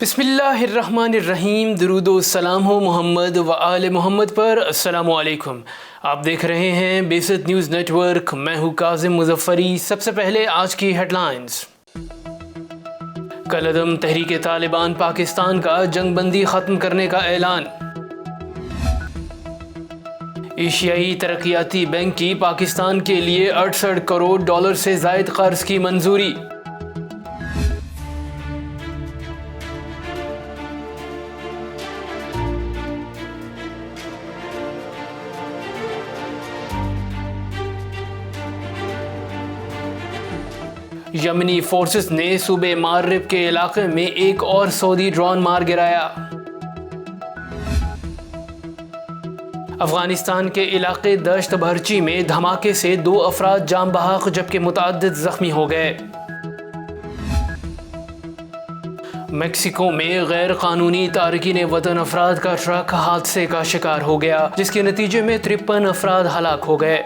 بسم اللہ الرحمن الرحیم، درود و سلام ہو محمد و آل محمد پر۔ السلام علیکم، آپ دیکھ رہے ہیں بیست نیوز نیٹ ورک، میں ہوں کاظم مظفری۔ سب سے پہلے آج کی ہیڈ لائنز۔ کالعدم تحریک طالبان پاکستان کا جنگ بندی ختم کرنے کا اعلان۔ ایشیائی ترقیاتی بینک کی پاکستان کے لیے 68 کروڑ ڈالر سے زائد قرض کی منظوری۔ یمنی فورسز نے صوبے مارب کے علاقے میں ایک اور سعودی ڈرون مار گرایا۔ افغانستان کے علاقے دشت بھرچی میں دھماکے سے 2 افراد جاں بحق جبکہ متعدد زخمی ہو گئے۔ میکسیکو میں غیر قانونی تارکین وطن افراد کا ٹرک حادثے کا شکار ہو گیا، جس کے نتیجے میں 53 افراد ہلاک ہو گئے۔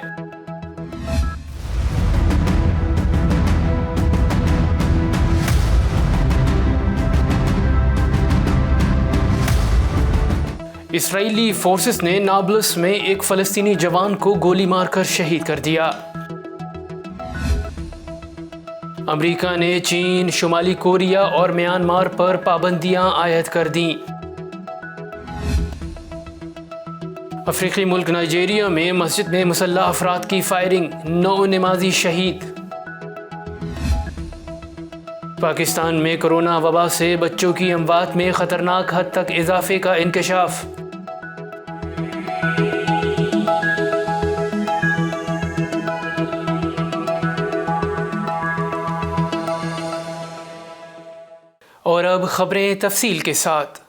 اسرائیلی فورسز نے نابلس میں ایک فلسطینی جوان کو گولی مار کر شہید کر دیا۔ امریکہ نے چین، شمالی کوریا اور میانمار پر پابندیاں عائد کر دیں۔ افریقی ملک نائجیریا میں مسجد میں مسلح افراد کی فائرنگ، 9 نمازی شہید۔ پاکستان میں کرونا وبا سے بچوں کی اموات میں خطرناک حد تک اضافے کا انکشاف۔ اور اب خبریں تفصیل کے ساتھ۔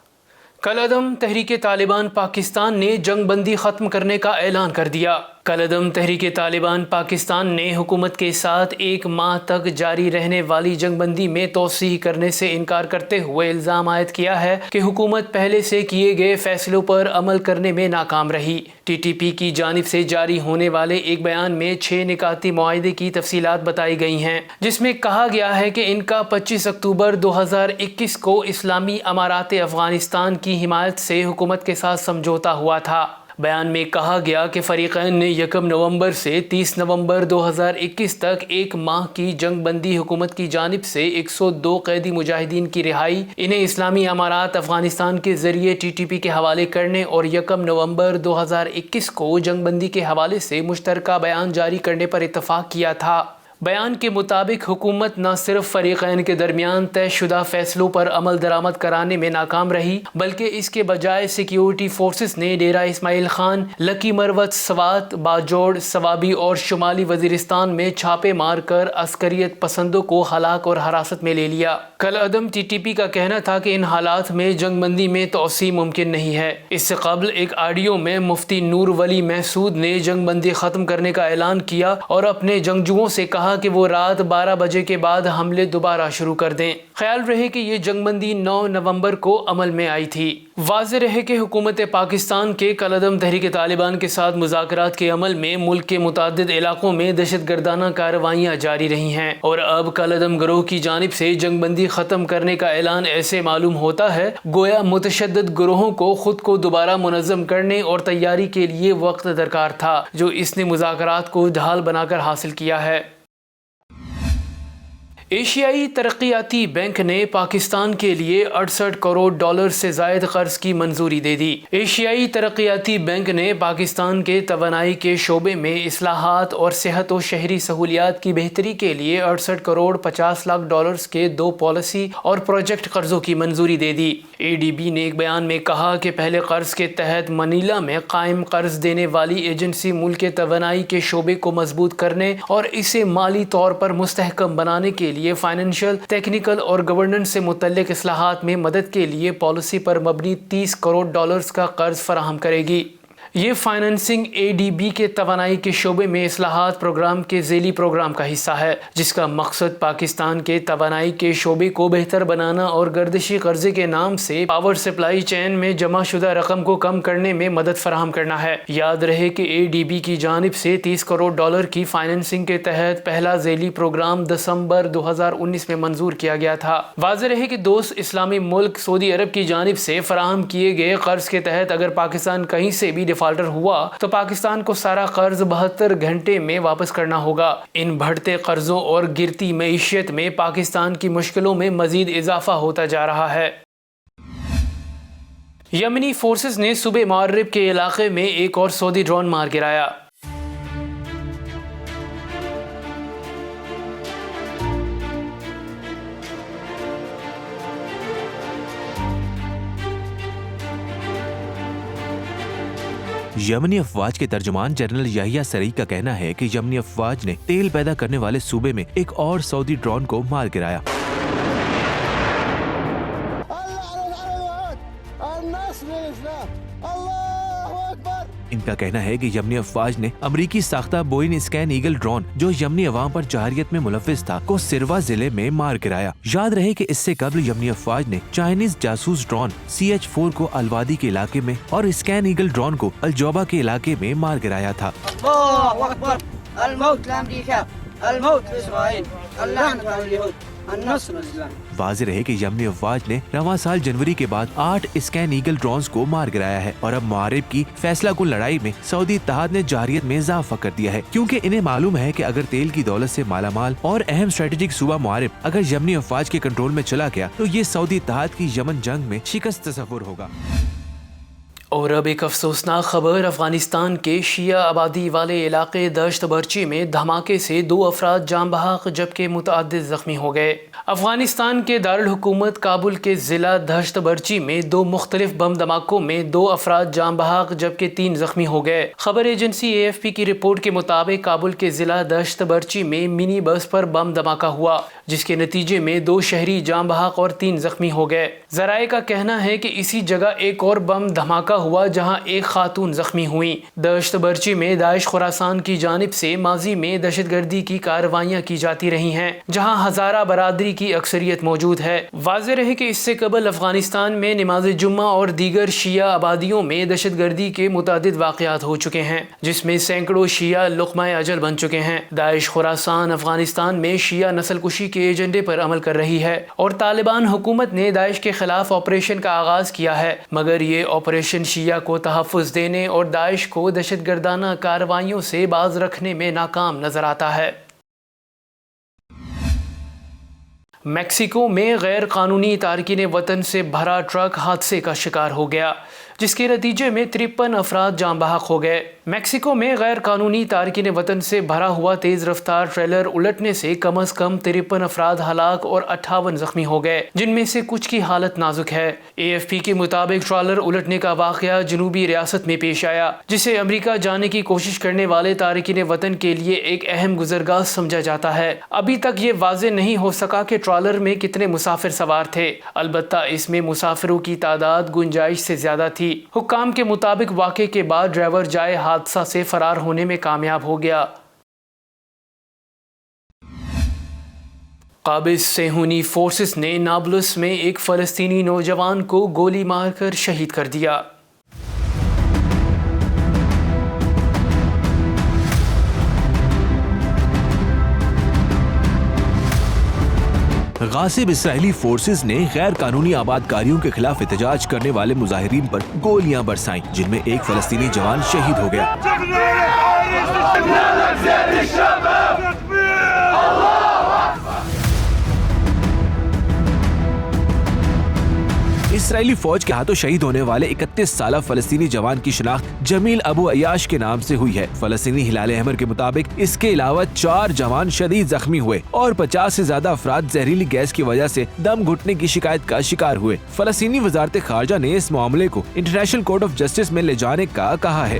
کالعدم تحریک طالبان پاکستان نے جنگ بندی ختم کرنے کا اعلان کر دیا۔ کالعدم تحریک طالبان پاکستان نے حکومت کے ساتھ 1 ماہ تک جاری رہنے والی جنگ بندی میں توسیع کرنے سے انکار کرتے ہوئے الزام عائد کیا ہے کہ حکومت پہلے سے کیے گئے فیصلوں پر عمل کرنے میں ناکام رہی۔ ٹی ٹی پی کی جانب سے جاری ہونے والے ایک بیان میں 6 نکاتی معاہدے کی تفصیلات بتائی گئی ہیں، جس میں کہا گیا ہے کہ ان کا 25 اکتوبر 2021 کو اسلامی امارات افغانستان کی حمایت سے حکومت کے ساتھ سمجھوتا ہوا تھا۔ بیان میں کہا گیا کہ فریقین نے 1 نومبر سے 30 نومبر 2021 تک 1 ماہ کی جنگ بندی حکومت کی جانب سے 102 قیدی مجاہدین کی رہائی، انہیں اسلامی امارات افغانستان کے ذریعے ٹی ٹی پی کے حوالے کرنے اور 1 نومبر 2021 کو جنگ بندی کے حوالے سے مشترکہ بیان جاری کرنے پر اتفاق کیا تھا۔ بیان کے مطابق حکومت نہ صرف فریقین کے درمیان طے شدہ فیصلوں پر عمل درآمد کرانے میں ناکام رہی، بلکہ اس کے بجائے سیکیورٹی فورسز نے ڈیرہ اسماعیل خان، لکی مروت، سوات، باجوڑ، سوابی اور شمالی وزیرستان میں چھاپے مار کر عسکریت پسندوں کو ہلاک اور حراست میں لے لیا۔ کالعدم ٹی ٹی پی کا کہنا تھا کہ ان حالات میں جنگ بندی میں توسیع ممکن نہیں ہے۔ اس سے قبل ایک آڈیو میں مفتی نور ولی محسود نے جنگ بندی ختم کرنے کا اعلان کیا اور اپنے جنگجوؤں سے کہا کہ وہ رات 12 بجے کے بعد حملے دوبارہ شروع کر دیں۔ خیال رہے کہ یہ جنگ بندی 9 نومبر کو عمل میں آئی تھی۔ واضح رہے کہ حکومت پاکستان کے کالعدم تحریک طالبان کے ساتھ مذاکرات کے عمل میں ملک کے متعدد علاقوں میں دہشت گردانہ کارروائیاں جاری رہی ہیں، اور اب کالعدم گروہ کی جانب سے جنگ بندی ختم کرنے کا اعلان ایسے معلوم ہوتا ہے گویا متشدد گروہوں کو خود کو دوبارہ منظم کرنے اور تیاری کے لیے وقت درکار تھا، جو اس نے مذاکرات کو ڈھال بنا کر حاصل کیا ہے۔ ایشیائی ترقیاتی بینک نے پاکستان کے لیے 68 کروڑ ڈالر سے زائد قرض کی منظوری دے دی۔ ایشیائی ترقیاتی بینک نے پاکستان کے توانائی کے شعبے میں اصلاحات اور صحت و شہری سہولیات کی بہتری کے لیے 68 کروڑ 50 لاکھ ڈالرز کے 2 پالیسی اور پروجیکٹ قرضوں کی منظوری دے دی۔ اے ڈی بی نے ایک بیان میں کہا کہ پہلے قرض کے تحت منیلا میں قائم قرض دینے والی ایجنسی ملک کے توانائی کے شعبے کو مضبوط کرنے اور اسے مالی طور پر مستحکم بنانے کے لیے فائنینشیل، ٹیکنیکل اور گورننس سے متعلق اصلاحات میں مدد کے لیے پالیسی پر مبنی 30 کروڑ ڈالرز کا قرض فراہم کرے گی۔ یہ فائننسنگ ADB کے توانائی کے شعبے میں اصلاحات پروگرام کے ذیلی پروگرام کا حصہ ہے، جس کا مقصد پاکستان کے توانائی کے شعبے کو بہتر بنانا اور گردشی قرضے کے نام سے پاور سپلائی چین میں جمع شدہ رقم کو کم کرنے میں مدد فراہم کرنا ہے۔ یاد رہے کہ ADB کی جانب سے $30 کروڑ کی فائننسنگ کے تحت پہلا ذیلی پروگرام دسمبر 2019 میں منظور کیا گیا تھا۔ واضح رہے کہ دوست اسلامی ملک سعودی عرب کی جانب سے فراہم کیے گئے قرض کے تحت اگر پاکستان کہیں سے بھی ڈیفالٹر ہوا تو پاکستان کو سارا قرض 72 گھنٹے میں واپس کرنا ہوگا۔ ان بڑھتے قرضوں اور گرتی معیشت میں پاکستان کی مشکلوں میں مزید اضافہ ہوتا جا رہا ہے۔ یمنی فورسز نے صوبہ معرب کے علاقے میں ایک اور سعودی ڈرون مار گرایا۔ یمنی افواج کے ترجمان جنرل یحییٰ سرئی کا کہنا ہے کہ یمنی افواج نے تیل پیدا کرنے والے صوبے میں ایک اور سعودی ڈرون کو مار گرایا۔ ان کا کہنا ہے کہ یمنی افواج نے امریکی ساختہ بوئن اسکین ایگل ڈرون جو یمنی عوام پر جارحیت میں ملوث تھا کو سروا ضلع میں مار گرایا۔ یاد رہے کہ اس سے قبل یمنی افواج نے چائنیز جاسوس ڈرون CH-4 کو الوادی کے علاقے میں اور اسکین ایگل ڈرون کو الجوبہ کے علاقے میں مار گرایا تھا۔ اللہ اکبر، الموت لامریکا، الموت لاسرائیل، اللعنت علی اليہود، النصر للاسلام۔ واضح رہے کہ یمنی افواج نے رواں سال جنوری کے بعد 8 اسکین ایگل ڈرونز کو مار گرایا ہے اور اب معارب کی فیصلہ کن لڑائی میں سعودی اتحاد نے جارحیت میں اضافہ کر دیا ہے، کیونکہ انہیں معلوم ہے کہ اگر تیل کی دولت سے مالا مال اور اہم اسٹریٹجک صوبہ معارب اگر یمنی افواج کے کنٹرول میں چلا گیا تو یہ سعودی اتحاد کی یمن جنگ میں شکست تصور ہوگا۔ اور اب ایک افسوسناک خبر، افغانستان کے شیعہ آبادی والے علاقے دشت برچی میں دھماکے سے 2 افراد جاں بحق جبکہ متعدد زخمی ہو گئے۔ افغانستان کے دارالحکومت کابل کے ضلع دشت برچی میں 2 مختلف بم دھماکوں میں 2 افراد جاں بحق جبکہ 3 زخمی ہو گئے۔ خبر ایجنسی AFP کی رپورٹ کے مطابق کابل کے ضلع دشت برچی میں منی بس پر بم دھماکہ ہوا، جس کے نتیجے میں 2 شہری جاں بحق اور 3 زخمی ہو گئے۔ ذرائع کا کہنا ہے کہ اسی جگہ ایک اور بم دھماکہ ہوا جہاں ایک خاتون زخمی ہوئی۔ دشت برچی میں داعش خراسان کی جانب سے ماضی میں دہشت گردی کی کارروائیاں کی جاتی رہی ہیں، جہاں ہزارہ برادری کی اکثریت موجود ہے۔ واضح رہے کہ اس سے قبل افغانستان میں نماز جمعہ اور دیگر شیعہ آبادیوں میں دہشت گردی کے متعدد واقعات ہو چکے ہیں، جس میں سینکڑوں شیعہ لقمہ اجل بن چکے ہیں۔ داعش خراسان افغانستان میں شیعہ نسل کشی کے ایجنڈے پر عمل کر رہی ہے اور طالبان حکومت نے داعش کے خلاف آپریشن کا آغاز کیا ہے، مگر یہ آپریشن شیعہ کو تحفظ دینے اور داعش کو دہشت گردانہ کارروائیوں سے باز رکھنے میں ناکام نظر آتا ہے۔ میکسیکو میں غیر قانونی تارکین وطن سے بھرا ٹرک حادثے کا شکار ہو گیا، جس کے نتیجے میں 53 افراد جاں بحق ہو گئے۔ میکسیکو میں غیر قانونی تارکین وطن سے بھرا ہوا تیز رفتار ٹریلر الٹنے سے کم از کم 53 افراد ہلاک اور 58 زخمی ہو گئے، جن میں سے کچھ کی حالت نازک ہے۔ AFP کے مطابق ٹریلر الٹنے کا واقعہ جنوبی ریاست میں پیش آیا، جسے امریکہ جانے کی کوشش کرنے والے تارکین وطن کے لیے ایک اہم گزرگاہ سمجھا جاتا ہے۔ ابھی تک یہ واضح نہیں ہو سکا کہ ٹریلر میں کتنے مسافر سوار تھے، البتہ اس میں مسافروں کی تعداد گنجائش سے زیادہ تھی۔ حکام کے مطابق واقعے کے بعد ڈرائیور جائے حادثہ سے فرار ہونے میں کامیاب ہو گیا۔ قابض صہیونی فورسز نے نابلس میں ایک فلسطینی نوجوان کو گولی مار کر شہید کر دیا۔ غاصب اسرائیلی فورسز نے غیر قانونی آباد کاریوں کے خلاف احتجاج کرنے والے مظاہرین پر گولیاں برسائیں، جن میں ایک فلسطینی جوان شہید ہو گیا۔ اسرائیلی فوج کے ہاتھوں شہید ہونے والے 31 سالہ فلسطینی جوان کی شناخت جمیل ابو عیاش کے نام سے ہوئی ہے۔ فلسطینی ہلال احمر کے مطابق اس کے علاوہ 4 جوان شدید زخمی ہوئے اور 50 سے زیادہ افراد زہریلی گیس کی وجہ سے دم گھٹنے کی شکایت کا شکار ہوئے۔ فلسطینی وزارت خارجہ نے اس معاملے کو انٹرنیشنل کورٹ آف جسٹس میں لے جانے کا کہا ہے۔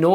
9